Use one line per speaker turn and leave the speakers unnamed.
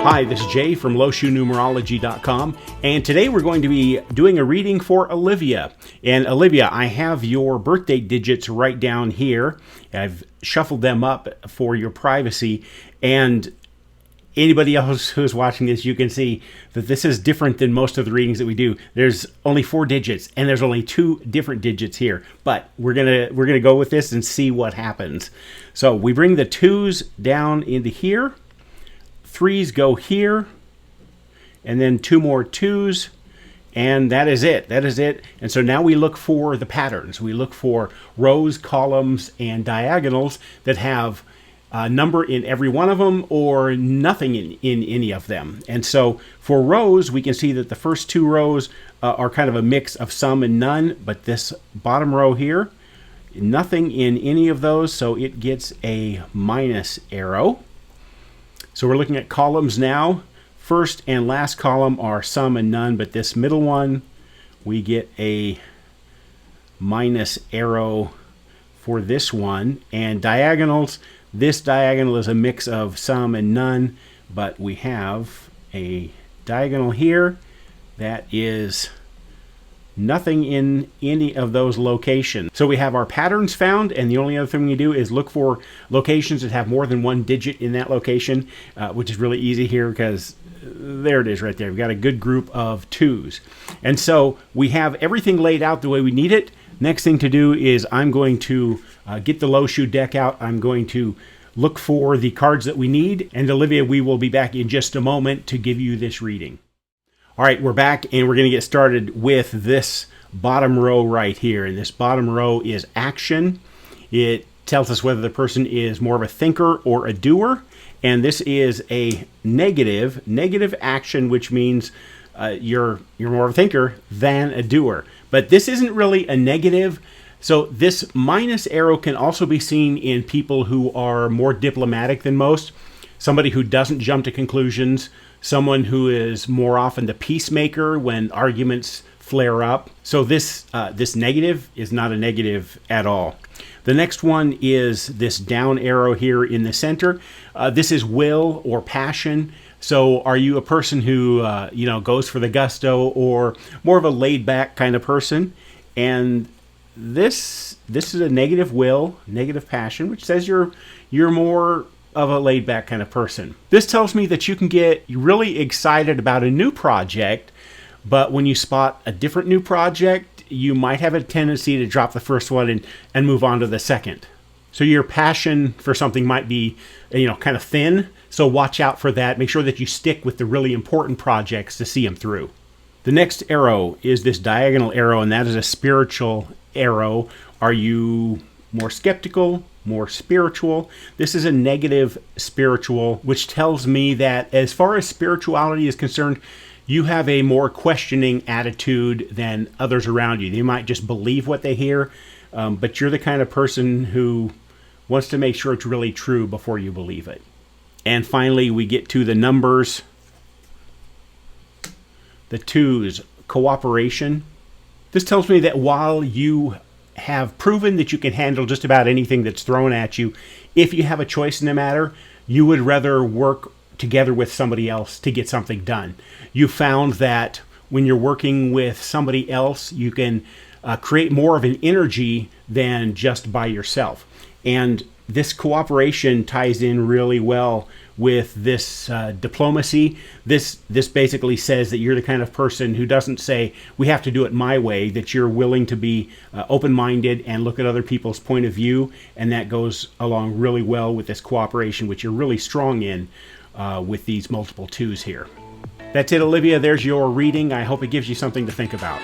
Hi, this is Jay from Lo Shu Numerology.com, and today we're going to be doing a reading for Olivia. And Olivia, I have your birthday digits right down here. I've shuffled them up for your privacy, and anybody else who's watching this, you can see that this is different than most of the readings that we do. There's only 4 digits, and there's only 2 different digits here. But we're gonna go with this and see what happens. So we bring the 2s down into here. 3s go here, and then 2 more 2s, and that is it. That is it. And so now we look for the patterns. We look for rows, columns, and diagonals that have a number in every one of them or nothing in any of them. And so for rows, we can see that the first 2 rows are kind of a mix of some and none, but this bottom row here, nothing in any of those, so it gets a minus arrow. So we're looking at columns now. First and last column are some and none, but this middle one, we get a minus arrow for this one. And diagonals, this diagonal is a mix of some and none, but we have a diagonal here that is nothing in any of those locations. So we have our patterns found, and the only other thing we do is look for locations that have more than 1 digit in that location, which is really easy here because there it is right there. We've got a good group of 2s. And so we have everything laid out the way we need it. Next thing to do is I'm going to get the Lo Shu deck out. I'm going to look for the cards that we need. And Olivia, we will be back in just a moment to give you this reading. All right, we're back, and we're going to get started with this bottom row right here. And this bottom row is action. It tells us whether the person is more of a thinker or a doer. And this is a negative action, which means you're more of a thinker than a doer. But this isn't really a negative. So this minus arrow can also be seen in people who are more diplomatic than most. Somebody who doesn't jump to conclusions. Someone who is more often the peacemaker when arguments flare up. So this negative is not a negative at all. The next one is this down arrow here in the center. This is will or passion. So are you a person who goes for the gusto, or more of a laid back kind of person? And this is a negative will, negative passion, which says you're more of a laid-back kind of person. This tells me that you can get really excited about a new project, but when you spot a different new project, you might have a tendency to drop the first one and move on to the second. So your passion for something might be, kind of thin, so watch out for that. Make sure that you stick with the really important projects to see them through. The next arrow is this diagonal arrow, and that is a spiritual arrow. Are you more skeptical, more spiritual? This is a negative spiritual, which tells me that as far as spirituality is concerned, you have a more questioning attitude than others around you. They might just believe what they hear, but you're the kind of person who wants to make sure it's really true before you believe it. And finally, we get to the numbers. The 2s, cooperation. This tells me that while you have proven that you can handle just about anything that's thrown at you, if you have a choice in the matter, you would rather work together with somebody else to get something done. You found that when you're working with somebody else, you can create more of an energy than just by yourself. And this cooperation ties in really well with this diplomacy. This basically says that you're the kind of person who doesn't say, we have to do it my way, that you're willing to be open-minded and look at other people's point of view, and that goes along really well with this cooperation, which you're really strong in with these multiple 2s here. That's it, Olivia. There's your reading. I hope it gives you something to think about.